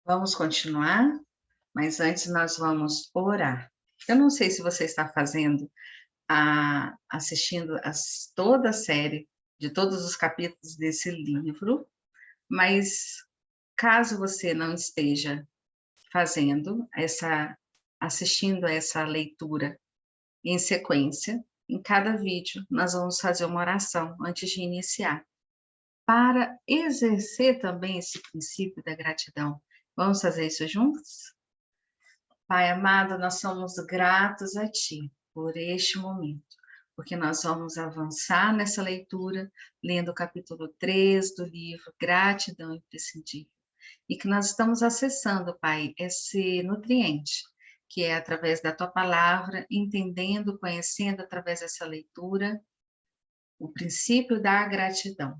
Vamos continuar, mas antes nós vamos orar. Eu não sei se você está assistindo toda a série de todos os capítulos desse livro, mas caso você não esteja assistindo essa leitura em sequência, em cada vídeo nós vamos fazer uma oração antes de iniciar, para exercer também esse princípio da gratidão. Vamos fazer isso juntos? Pai amado, nós somos gratos a Ti por este momento, porque nós vamos avançar nessa leitura, lendo o capítulo 3 do livro Gratidão Imprescindível, e que nós estamos acessando, Pai, esse nutriente, que é através da Tua palavra, entendendo, conhecendo através dessa leitura, o princípio da gratidão.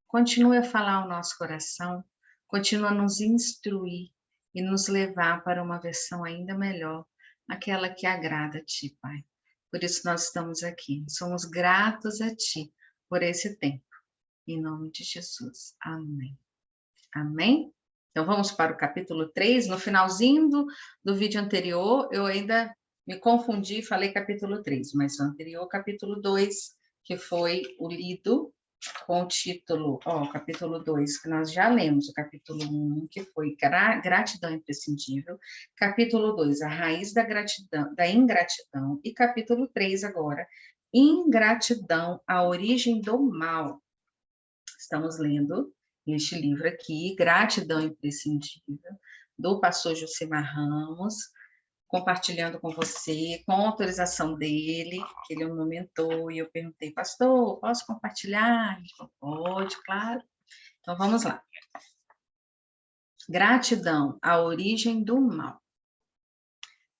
Continue a falar ao nosso coração, continue a nos instruir e nos levar para uma versão ainda melhor, aquela que agrada a Ti, Pai. Por isso nós estamos aqui, somos gratos a Ti por esse tempo. Em nome de Jesus. Amém. Amém? Então vamos para o capítulo 3. No finalzinho do vídeo anterior, eu ainda me confundi e falei capítulo 3, mas no anterior, capítulo 2, que foi o lido com o título, capítulo 2, que nós já lemos, o capítulo 1, que foi Gratidão Imprescindível, capítulo 2, a raiz da gratidão, da ingratidão, e capítulo 3 agora, Ingratidão, a origem do mal. Estamos lendo este livro aqui, Gratidão Imprescindível, do pastor Josimar Ramos, compartilhando com você, com a autorização dele, que ele é um meu mentor, e eu perguntei, pastor, posso compartilhar? Ele falou, pode, claro. Então, vamos lá. Gratidão, a origem do mal.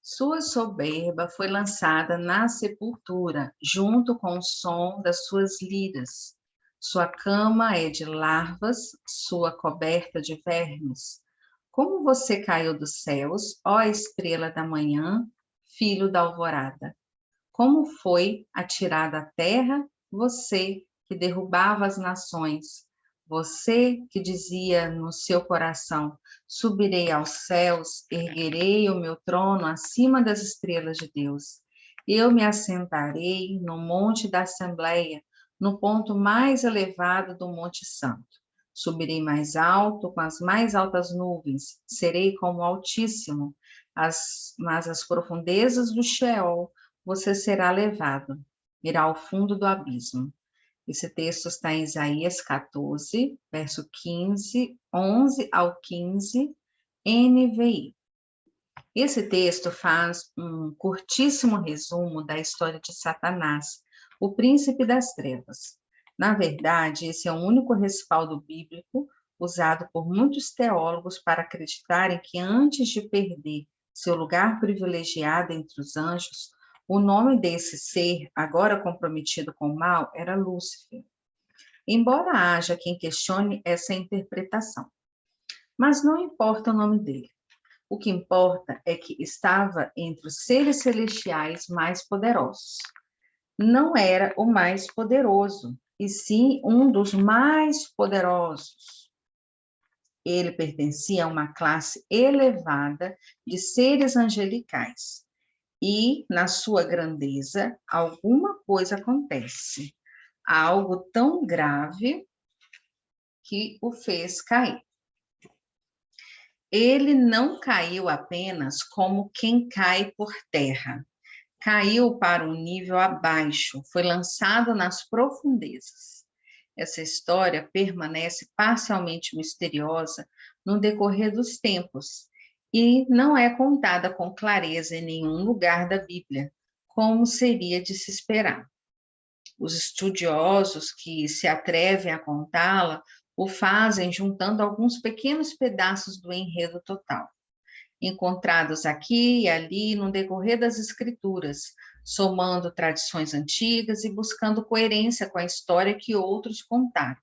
Sua soberba foi lançada na sepultura, junto com o som das suas liras. Sua cama é de larvas, sua coberta de vermes. Como você caiu dos céus, ó estrela da manhã, filho da alvorada? Como foi atirada à terra, você que derrubava as nações, você que dizia no seu coração, subirei aos céus, erguerei o meu trono acima das estrelas de Deus. Eu me assentarei no monte da Assembleia, no ponto mais elevado do Monte Santo. Subirei mais alto com as mais altas nuvens, serei como o Altíssimo, mas as profundezas do Sheol você será levado, irá ao fundo do abismo. Esse texto está em Isaías 14, verso 15, 11 ao 15, NVI. Esse texto faz um curtíssimo resumo da história de Satanás, o príncipe das trevas. Na verdade, esse é o único respaldo bíblico usado por muitos teólogos para acreditarem que antes de perder seu lugar privilegiado entre os anjos, o nome desse ser, agora comprometido com o mal, era Lúcifer. Embora haja quem questione essa interpretação. Mas não importa o nome dele. O que importa é que estava entre os seres celestiais mais poderosos. Não era o mais poderoso, e sim um dos mais poderosos. Ele pertencia a uma classe elevada de seres angelicais. E, na sua grandeza, alguma coisa acontece. Algo tão grave que o fez cair. Ele não caiu apenas como quem cai por terra. Caiu para um nível abaixo, foi lançado nas profundezas. Essa história permanece parcialmente misteriosa no decorrer dos tempos e não é contada com clareza em nenhum lugar da Bíblia, como seria de se esperar. Os estudiosos que se atrevem a contá-la o fazem juntando alguns pequenos pedaços do enredo total, encontrados aqui e ali no decorrer das escrituras, somando tradições antigas e buscando coerência com a história que outros contaram.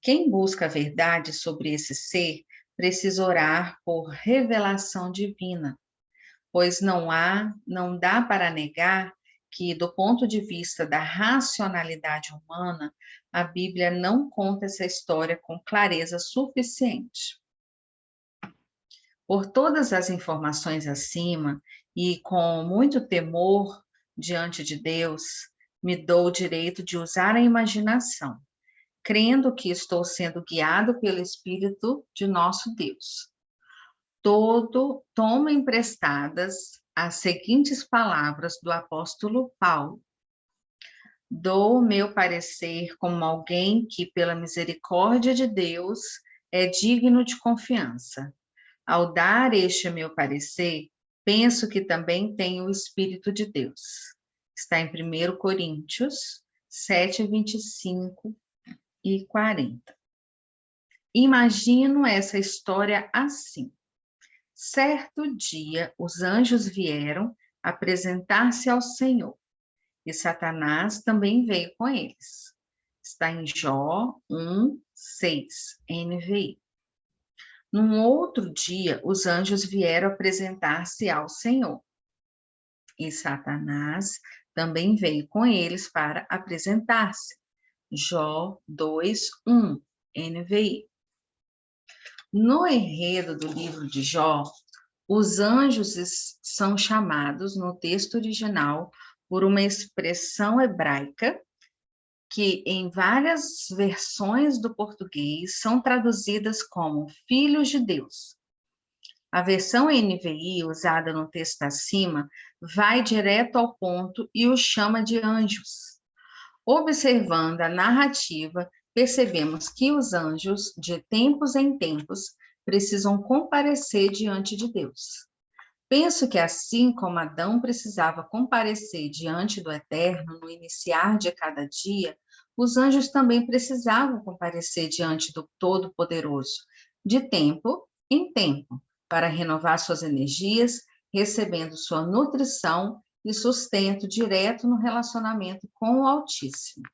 Quem busca a verdade sobre esse ser precisa orar por revelação divina, pois não dá para negar que, do ponto de vista da racionalidade humana, a Bíblia não conta essa história com clareza suficiente. Por todas as informações acima e com muito temor diante de Deus, me dou o direito de usar a imaginação, crendo que estou sendo guiado pelo Espírito de nosso Deus. Tomo emprestadas as seguintes palavras do apóstolo Paulo. Dou o meu parecer como alguém que, pela misericórdia de Deus, é digno de confiança. Ao dar este meu parecer, penso que também tenho o Espírito de Deus. Está em 1 Coríntios 7, 25 e 40. Imagino essa história assim. Certo dia, os anjos vieram apresentar-se ao Senhor, e Satanás também veio com eles. Está em Jó 1, 6, NVI. Num outro dia, os anjos vieram apresentar-se ao Senhor, e Satanás também veio com eles para apresentar-se. Jó 2, 1, NVI. No enredo do livro de Jó, os anjos são chamados no texto original por uma expressão hebraica que em várias versões do português são traduzidas como filhos de Deus. A versão NVI, usada no texto acima, vai direto ao ponto e os chama de anjos. Observando a narrativa, percebemos que os anjos, de tempos em tempos, precisam comparecer diante de Deus. Penso que assim como Adão precisava comparecer diante do Eterno no iniciar de cada dia, os anjos também precisavam comparecer diante do Todo-Poderoso, de tempo em tempo, para renovar suas energias, recebendo sua nutrição e sustento direto no relacionamento com o Altíssimo.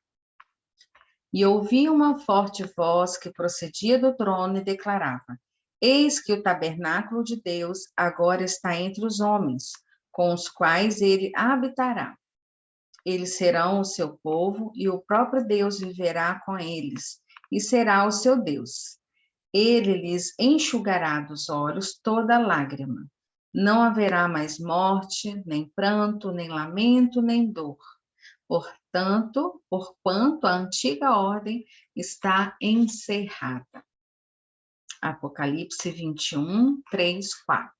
E ouvi uma forte voz que procedia do trono e declarava: Eis que o tabernáculo de Deus agora está entre os homens, com os quais ele habitará. Eles serão o seu povo e o próprio Deus viverá com eles e será o seu Deus. Ele lhes enxugará dos olhos toda lágrima. Não haverá mais morte, nem pranto, nem lamento, nem dor. Porquanto a antiga ordem está encerrada. Apocalipse 21, 3, 4.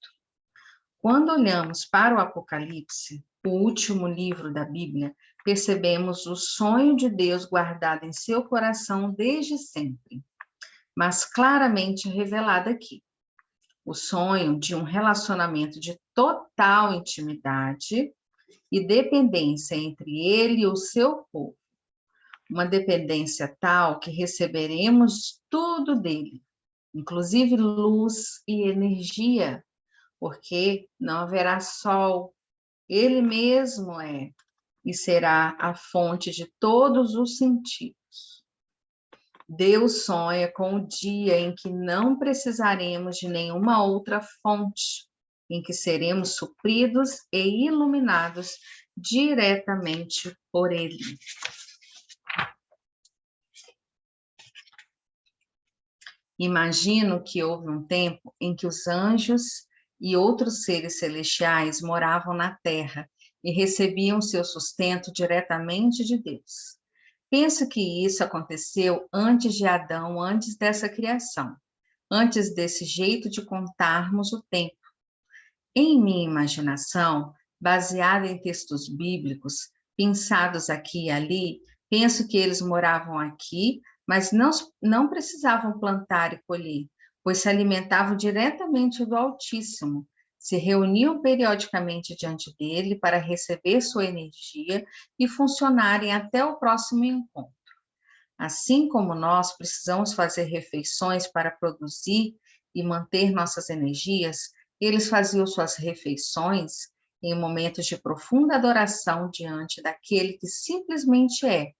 Quando olhamos para o Apocalipse, o último livro da Bíblia, percebemos o sonho de Deus guardado em seu coração desde sempre, mas claramente revelado aqui. O sonho de um relacionamento de total intimidade e dependência entre ele e o seu povo. Uma dependência tal que receberemos tudo dele, inclusive luz e energia, porque não haverá sol, ele mesmo é, e será a fonte de todos os sentidos. Deus sonha com o dia em que não precisaremos de nenhuma outra fonte, em que seremos supridos e iluminados diretamente por Ele. Imagino que houve um tempo em que os anjos e outros seres celestiais moravam na terra e recebiam seu sustento diretamente de Deus. Penso que isso aconteceu antes de Adão, antes dessa criação, antes desse jeito de contarmos o tempo. Em minha imaginação, baseada em textos bíblicos, pensados aqui e ali, penso que eles moravam aqui, mas não precisavam plantar e colher, pois se alimentavam diretamente do Altíssimo, se reuniam periodicamente diante dele para receber sua energia e funcionarem até o próximo encontro. Assim como nós precisamos fazer refeições para produzir e manter nossas energias, eles faziam suas refeições em momentos de profunda adoração diante daquele que simplesmente é.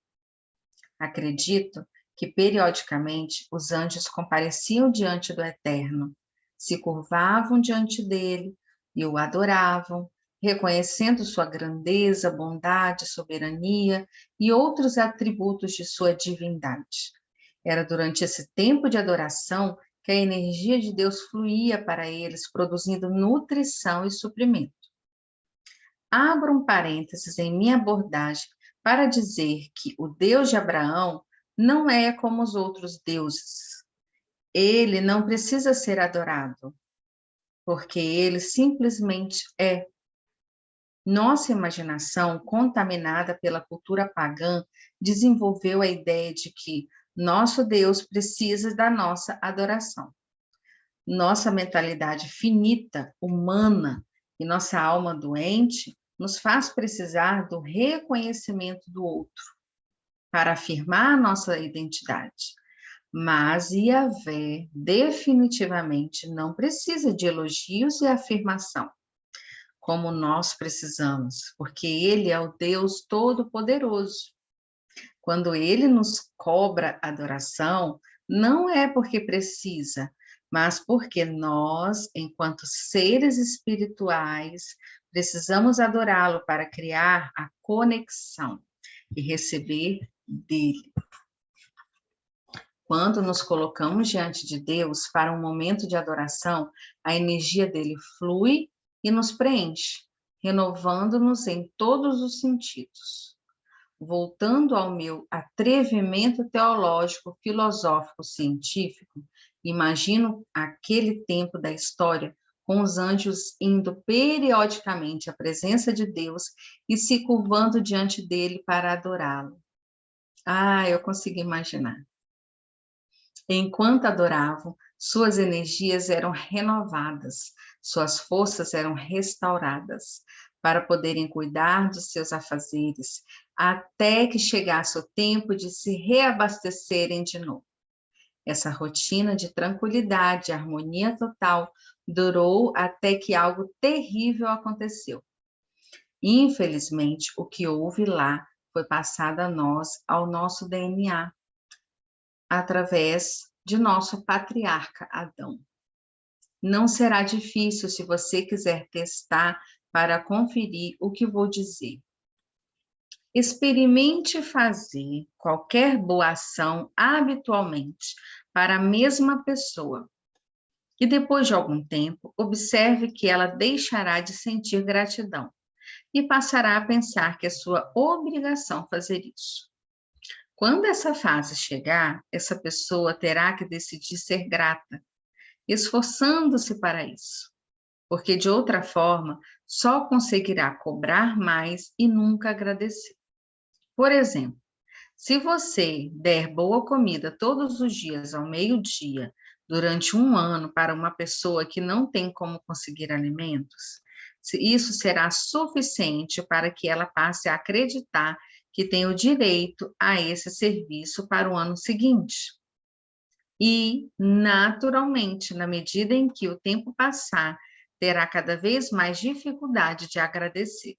Acredito que, periodicamente, os anjos compareciam diante do Eterno, se curvavam diante dele e o adoravam, reconhecendo sua grandeza, bondade, soberania e outros atributos de sua divindade. Era durante esse tempo de adoração que a energia de Deus fluía para eles, produzindo nutrição e suprimento. Abro um parênteses em minha abordagem para dizer que o Deus de Abraão não é como os outros deuses. Ele não precisa ser adorado, porque ele simplesmente é. Nossa imaginação, contaminada pela cultura pagã, desenvolveu a ideia de que nosso Deus precisa da nossa adoração. Nossa mentalidade finita, humana e nossa alma doente nos faz precisar do reconhecimento do outro para afirmar nossa identidade. Mas Yahvé definitivamente não precisa de elogios e afirmação, como nós precisamos, porque Ele é o Deus Todo-Poderoso. Quando Ele nos cobra adoração, não é porque precisa, mas porque nós, enquanto seres espirituais, precisamos adorá-lo para criar a conexão e receber dele. Quando nos colocamos diante de Deus para um momento de adoração, a energia dele flui e nos preenche, renovando-nos em todos os sentidos. Voltando ao meu atrevimento teológico, filosófico, científico, imagino aquele tempo da história com os anjos indo periodicamente à presença de Deus e se curvando diante dele para adorá-lo. Eu consigo imaginar. Enquanto adoravam, suas energias eram renovadas, suas forças eram restauradas, para poderem cuidar dos seus afazeres, até que chegasse o tempo de se reabastecerem de novo. Essa rotina de tranquilidade e harmonia total durou até que algo terrível aconteceu. Infelizmente, o que houve lá foi passado a nós, ao nosso DNA, através de nosso patriarca Adão. Não será difícil se você quiser testar para conferir o que vou dizer. Experimente fazer qualquer boa ação habitualmente para a mesma pessoa e depois de algum tempo, observe que ela deixará de sentir gratidão e passará a pensar que é sua obrigação fazer isso. Quando essa fase chegar, essa pessoa terá que decidir ser grata, esforçando-se para isso, porque de outra forma só conseguirá cobrar mais e nunca agradecer. Por exemplo, se você der boa comida todos os dias ao meio-dia, durante um ano para uma pessoa que não tem como conseguir alimentos, isso será suficiente para que ela passe a acreditar que tem o direito a esse serviço para o ano seguinte. E, naturalmente, na medida em que o tempo passar, terá cada vez mais dificuldade de agradecer.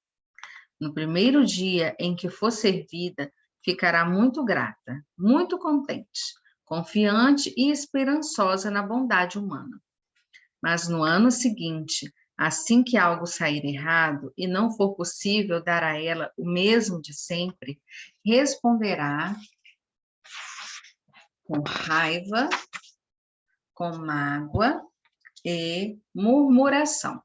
No primeiro dia em que for servida, ficará muito grata, muito contente, confiante e esperançosa na bondade humana. Mas no ano seguinte, assim que algo sair errado e não for possível dar a ela o mesmo de sempre, responderá com raiva, com mágoa e murmuração.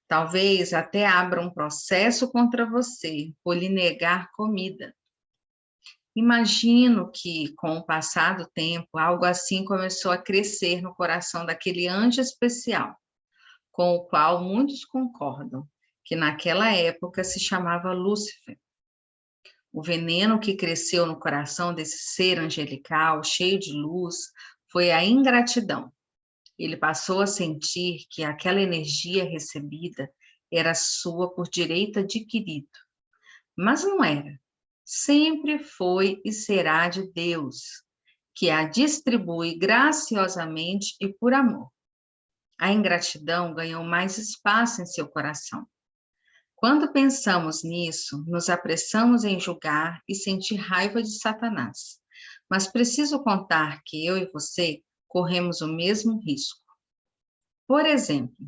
Talvez até abra um processo contra você por lhe negar comida. Imagino que, com o passar do tempo, algo assim começou a crescer no coração daquele anjo especial, com o qual muitos concordam, que naquela época se chamava Lúcifer. O veneno que cresceu no coração desse ser angelical, cheio de luz, foi a ingratidão. Ele passou a sentir que aquela energia recebida era sua por direito adquirido. Mas não era. Sempre foi e será de Deus, que a distribui graciosamente e por amor. A ingratidão ganhou mais espaço em seu coração. Quando pensamos nisso, nos apressamos em julgar e sentir raiva de Satanás. Mas preciso contar que eu e você corremos o mesmo risco. Por exemplo,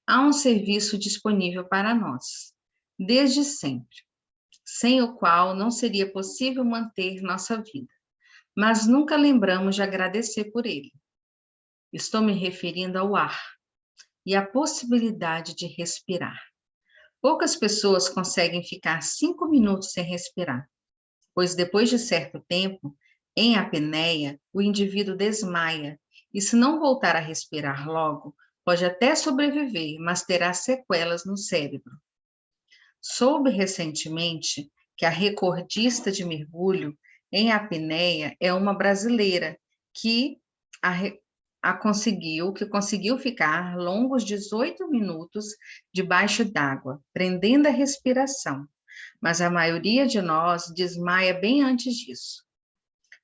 há um serviço disponível para nós, desde sempre, sem o qual não seria possível manter nossa vida, mas nunca lembramos de agradecer por ele. Estou me referindo ao ar e à possibilidade de respirar. Poucas pessoas conseguem ficar 5 minutos sem respirar, pois depois de certo tempo, em apneia, o indivíduo desmaia e, se não voltar a respirar logo, pode até sobreviver, mas terá sequelas no cérebro. Soube recentemente que a recordista de mergulho em apneia é uma brasileira que conseguiu ficar longos 18 minutos debaixo d'água, prendendo a respiração. Mas a maioria de nós desmaia bem antes disso.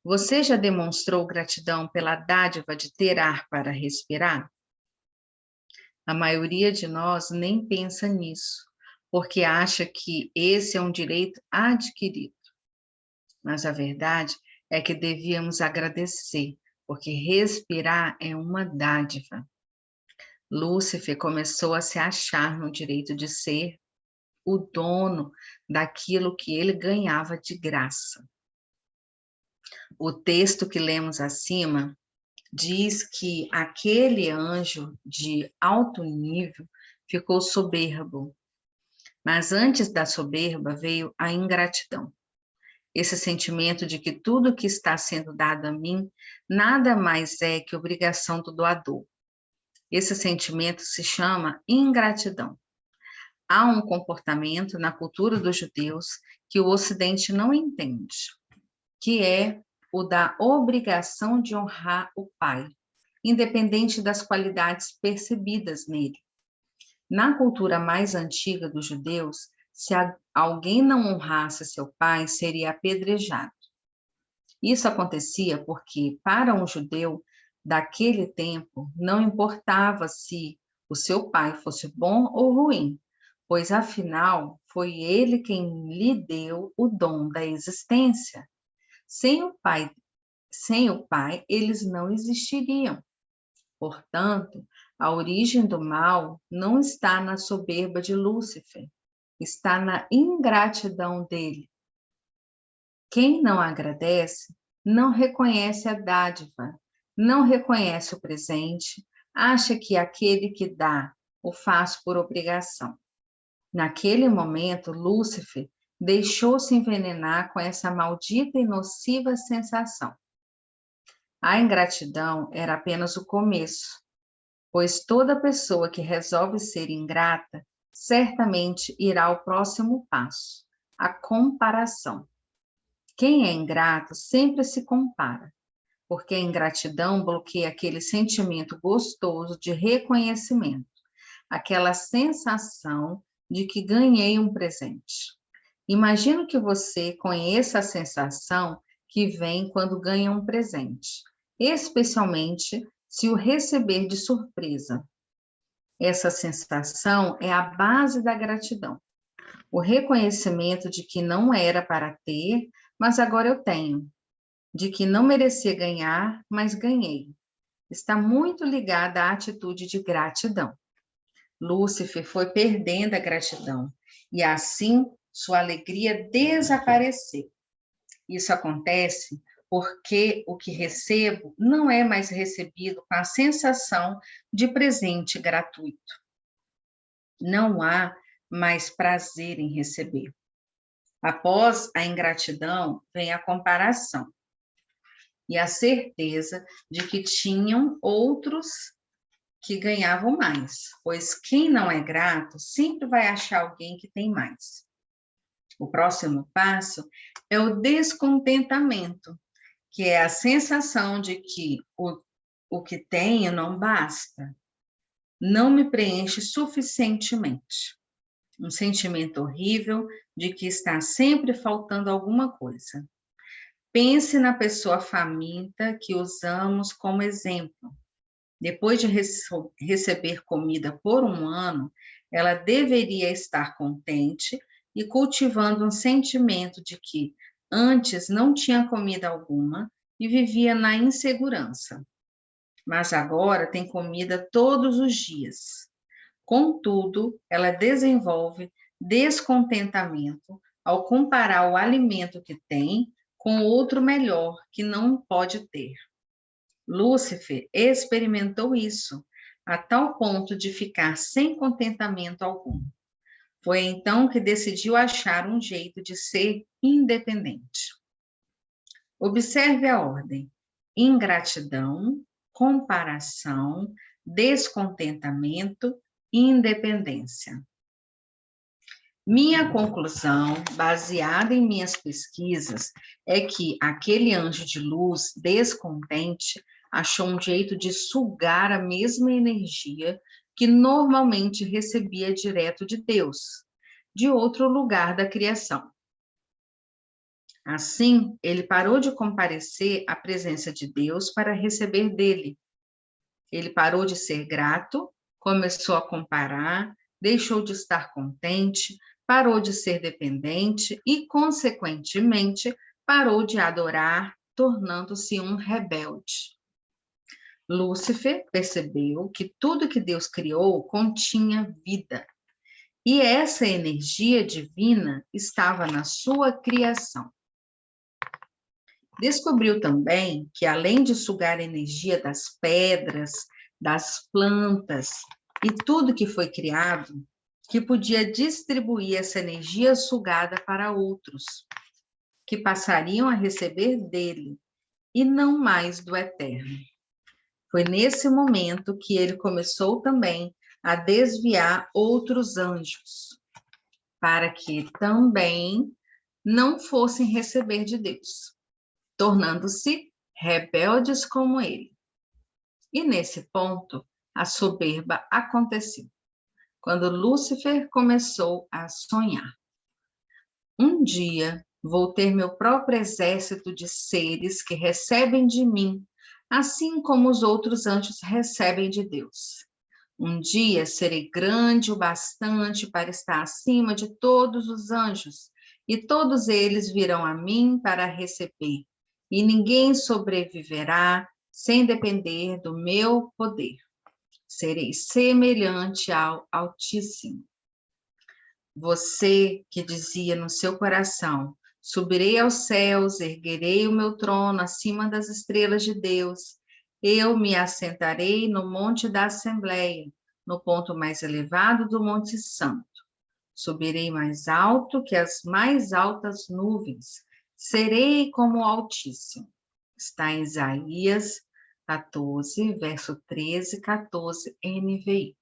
Você já demonstrou gratidão pela dádiva de ter ar para respirar? A maioria de nós nem pensa nisso, porque acha que esse é um direito adquirido. Mas a verdade é que devíamos agradecer, porque respirar é uma dádiva. Lúcifer começou a se achar no direito de ser o dono daquilo que ele ganhava de graça. O texto que lemos acima diz que aquele anjo de alto nível ficou soberbo, mas antes da soberba veio a ingratidão. Esse sentimento de que tudo que está sendo dado a mim nada mais é que obrigação do doador. Esse sentimento se chama ingratidão. Há um comportamento na cultura dos judeus que o Ocidente não entende, que é o da obrigação de honrar o pai, independente das qualidades percebidas nele. Na cultura mais antiga dos judeus, se alguém não honrasse seu pai, seria apedrejado. Isso acontecia porque, para um judeu daquele tempo, não importava se o seu pai fosse bom ou ruim, pois afinal foi ele quem lhe deu o dom da existência. Sem o pai, eles não existiriam. Portanto, a origem do mal não está na soberba de Lúcifer, está na ingratidão dele. Quem não agradece, não reconhece a dádiva, não reconhece o presente, acha que aquele que dá o faz por obrigação. Naquele momento, Lúcifer deixou-se envenenar com essa maldita e nociva sensação. A ingratidão era apenas o começo, pois toda pessoa que resolve ser ingrata certamente irá ao próximo passo, a comparação. Quem é ingrato sempre se compara, porque a ingratidão bloqueia aquele sentimento gostoso de reconhecimento, aquela sensação de que ganhei um presente. Imagino que você conheça a sensação que vem quando ganha um presente, especialmente se o receber de surpresa. Essa sensação é a base da gratidão. O reconhecimento de que não era para ter, mas agora eu tenho. De que não merecia ganhar, mas ganhei. Está muito ligada à atitude de gratidão. Lúcifer foi perdendo a gratidão e assim sua alegria desapareceu. Isso acontece porque o que recebo não é mais recebido com a sensação de presente gratuito. Não há mais prazer em receber. Após a ingratidão, vem a comparação e a certeza de que tinham outros que ganhavam mais, pois quem não é grato sempre vai achar alguém que tem mais. O próximo passo é o descontentamento, que é a sensação de que o que tenho não basta, não me preenche suficientemente. Um sentimento horrível de que está sempre faltando alguma coisa. Pense na pessoa faminta que usamos como exemplo. Depois de receber comida por um ano, ela deveria estar contente e cultivando um sentimento de que antes não tinha comida alguma e vivia na insegurança. Mas agora tem comida todos os dias. Contudo, ela desenvolve descontentamento ao comparar o alimento que tem com outro melhor que não pode ter. Lúcifer experimentou isso, a tal ponto de ficar sem contentamento algum. Foi então que decidiu achar um jeito de ser independente. Observe a ordem: ingratidão, comparação, descontentamento, independência. Minha conclusão, baseada em minhas pesquisas, é que aquele anjo de luz descontente achou um jeito de sugar a mesma energia que normalmente recebia direto de Deus, de outro lugar da criação. Assim, ele parou de comparecer à presença de Deus para receber dele. Ele parou de ser grato, começou a comparar, deixou de estar contente, parou de ser dependente e, consequentemente, parou de adorar, tornando-se um rebelde. Lúcifer percebeu que tudo que Deus criou continha vida, e essa energia divina estava na sua criação. Descobriu também que, além de sugar a energia das pedras, das plantas e tudo que foi criado, que podia distribuir essa energia sugada para outros, que passariam a receber dele, e não mais do eterno. Foi nesse momento que ele começou também a desviar outros anjos, para que também não fossem receber de Deus, tornando-se rebeldes como ele. E nesse ponto, a soberba aconteceu, quando Lúcifer começou a sonhar. Um dia vou ter meu próprio exército de seres que recebem de mim, assim como os outros anjos recebem de Deus. Um dia serei grande o bastante para estar acima de todos os anjos, e todos eles virão a mim para receber, e ninguém sobreviverá sem depender do meu poder. Serei semelhante ao Altíssimo. Você que dizia no seu coração: subirei aos céus, erguerei o meu trono acima das estrelas de Deus. Eu me assentarei no monte da Assembleia, no ponto mais elevado do Monte Santo. Subirei mais alto que as mais altas nuvens. Serei como o Altíssimo. Está em Isaías 14, verso 13, 14, NVI.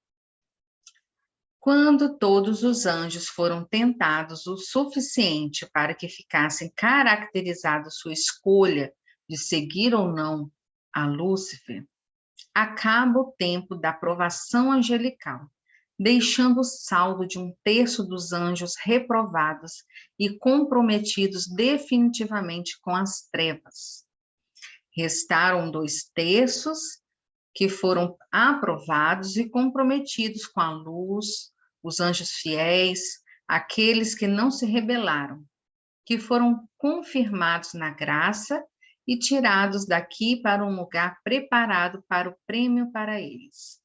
Quando todos os anjos foram tentados o suficiente para que ficassem caracterizados sua escolha de seguir ou não a Lúcifer, acaba o tempo da provação angelical, deixando o saldo de 1/3 dos anjos reprovados e comprometidos definitivamente com as trevas. Restaram 2/3 que foram aprovados e comprometidos com a luz, os anjos fiéis, aqueles que não se rebelaram, que foram confirmados na graça e tirados daqui para um lugar preparado para o prêmio para eles.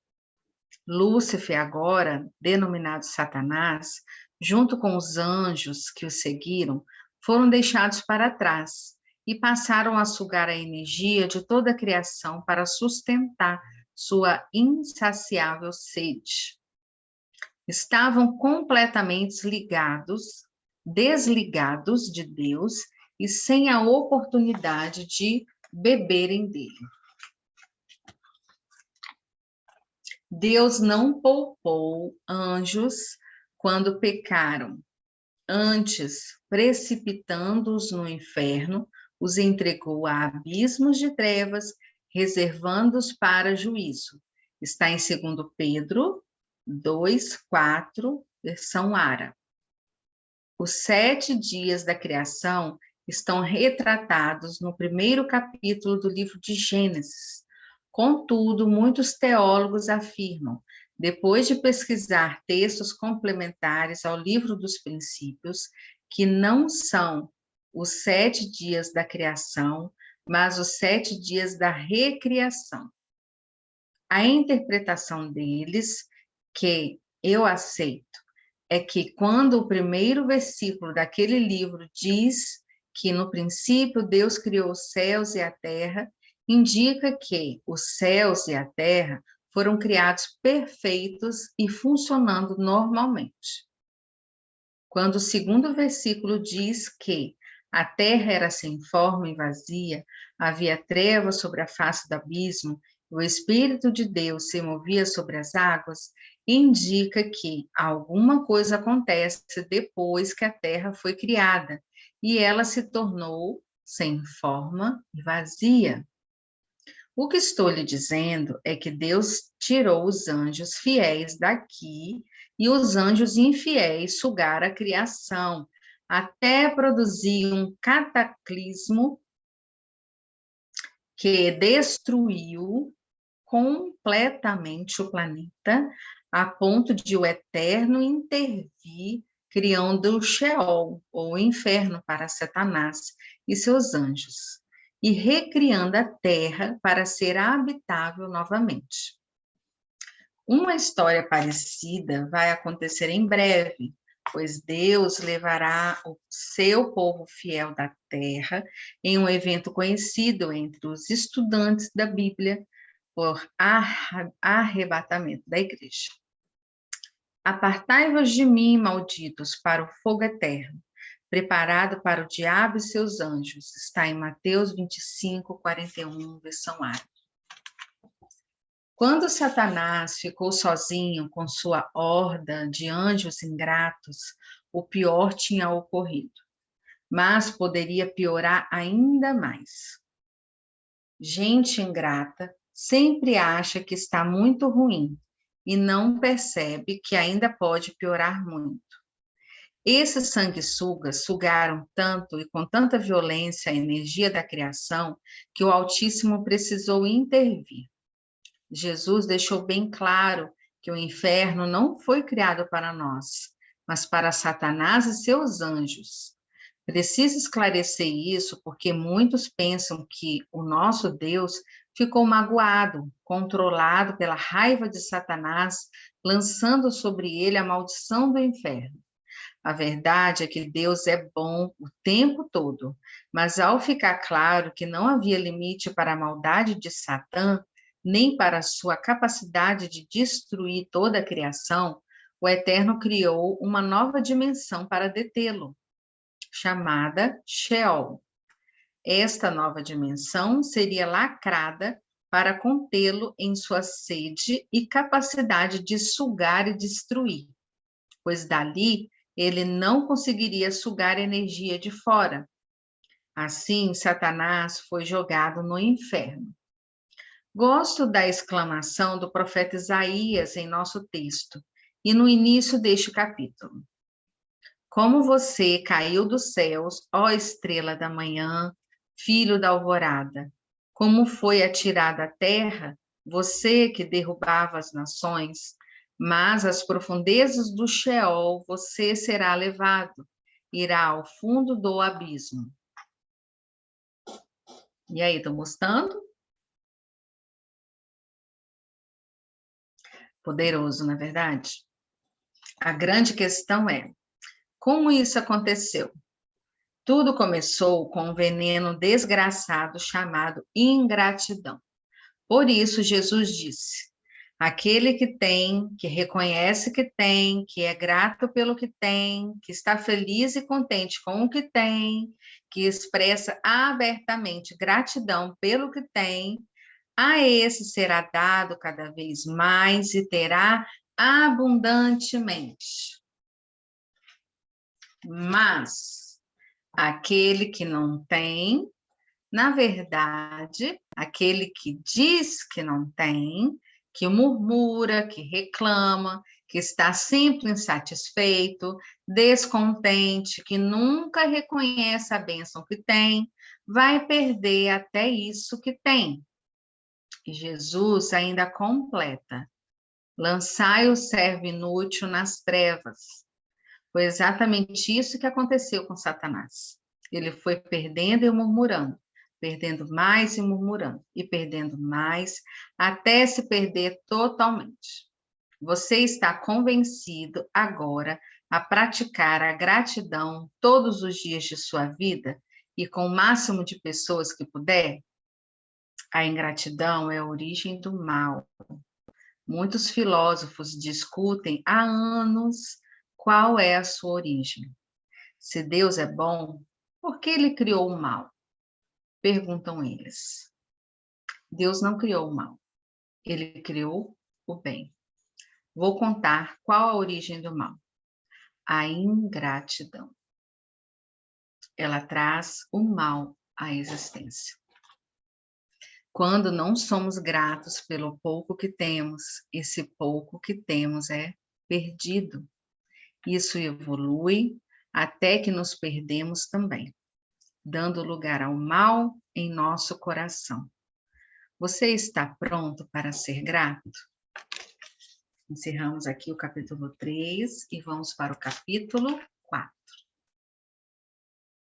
Lúcifer, agora denominado Satanás, junto com os anjos que o seguiram, foram deixados para trás e passaram a sugar a energia de toda a criação para sustentar sua insaciável sede. Estavam completamente desligados de Deus e sem a oportunidade de beberem dele. Deus não poupou anjos quando pecaram. Antes, precipitando-os no inferno, os entregou a abismos de trevas, reservando-os para juízo. Está em 2 Pedro 2:4, versão Ara. Os 7 dias da criação estão retratados no primeiro capítulo do livro de Gênesis. Contudo, muitos teólogos afirmam, depois de pesquisar textos complementares ao livro dos princípios, que não são os 7 dias da criação, mas os 7 dias da recriação. A interpretação deles, que eu aceito, é que quando o primeiro versículo daquele livro diz que no princípio Deus criou os céus e a terra, indica que os céus e a terra foram criados perfeitos e funcionando normalmente. Quando o segundo versículo diz que a terra era sem forma e vazia, havia trevas sobre a face do abismo, e o Espírito de Deus se movia sobre as águas, indica que alguma coisa acontece depois que a terra foi criada, e ela se tornou sem forma e vazia. O que estou lhe dizendo é que Deus tirou os anjos fiéis daqui e os anjos infiéis sugaram a criação, até produzir um cataclismo que destruiu completamente o planeta, a ponto de o Eterno intervir, criando o Sheol, ou inferno, para Satanás e seus anjos, e recriando a terra para ser habitável novamente. Uma história parecida vai acontecer em breve, pois Deus levará o seu povo fiel da terra em um evento conhecido entre os estudantes da Bíblia por arrebatamento da igreja. Apartai-vos de mim, malditos, para o fogo eterno, preparado para o diabo e seus anjos. Está em Mateus 25, 41, versão A. Quando Satanás ficou sozinho com sua horda de anjos ingratos, o pior tinha ocorrido, mas poderia piorar ainda mais. Gente ingrata sempre acha que está muito ruim e não percebe que ainda pode piorar muito. Esses sanguessugas sugaram tanto e com tanta violência a energia da criação que o Altíssimo precisou intervir. Jesus deixou bem claro que o inferno não foi criado para nós, mas para Satanás e seus anjos. Preciso esclarecer isso porque muitos pensam que o nosso Deus ficou magoado, controlado pela raiva de Satanás, lançando sobre ele a maldição do inferno. A verdade é que Deus é bom o tempo todo, mas ao ficar claro que não havia limite para a maldade de Satã, nem para a sua capacidade de destruir toda a criação, o Eterno criou uma nova dimensão para detê-lo, chamada Sheol. Esta nova dimensão seria lacrada para contê-lo em sua sede e capacidade de sugar e destruir, pois dali ele não conseguiria sugar energia de fora. Assim, Satanás foi jogado no inferno. Gosto da exclamação do profeta Isaías em nosso texto e no início deste capítulo. Como você caiu dos céus, ó estrela da manhã, filho da alvorada, como foi atirada à terra, você que derrubava as nações, mas às profundezas do Sheol você será levado, irá ao fundo do abismo. E aí, estão gostando? Poderoso, na verdade? A grande questão é, como isso aconteceu? Tudo começou com um veneno desgraçado chamado ingratidão. Por isso, Jesus disse: aquele que tem, que reconhece que tem, que é grato pelo que tem, que está feliz e contente com o que tem, que expressa abertamente gratidão pelo que tem, a esse será dado cada vez mais e terá abundantemente. Mas aquele que não tem, na verdade, aquele que diz que não tem, que murmura, que reclama, que está sempre insatisfeito, descontente, que nunca reconhece a bênção que tem, vai perder até isso que tem. E Jesus ainda completa: lançai o servo inútil nas trevas. Foi exatamente isso que aconteceu com Satanás. Ele foi perdendo e murmurando, perdendo mais e murmurando, e perdendo mais, até se perder totalmente. Você está convencido agora a praticar a gratidão todos os dias de sua vida e com o máximo de pessoas que puder? A ingratidão é a origem do mal. Muitos filósofos discutem há anos qual é a sua origem. Se Deus é bom, por que ele criou o mal? Perguntam eles. Deus não criou o mal, ele criou o bem. Vou contar qual a origem do mal. A ingratidão. Ela traz o mal à existência. Quando não somos gratos pelo pouco que temos, esse pouco que temos é perdido. Isso evolui até que nos perdemos também, dando lugar ao mal em nosso coração. Você está pronto para ser grato? Encerramos aqui o capítulo 3 e vamos para o capítulo 4.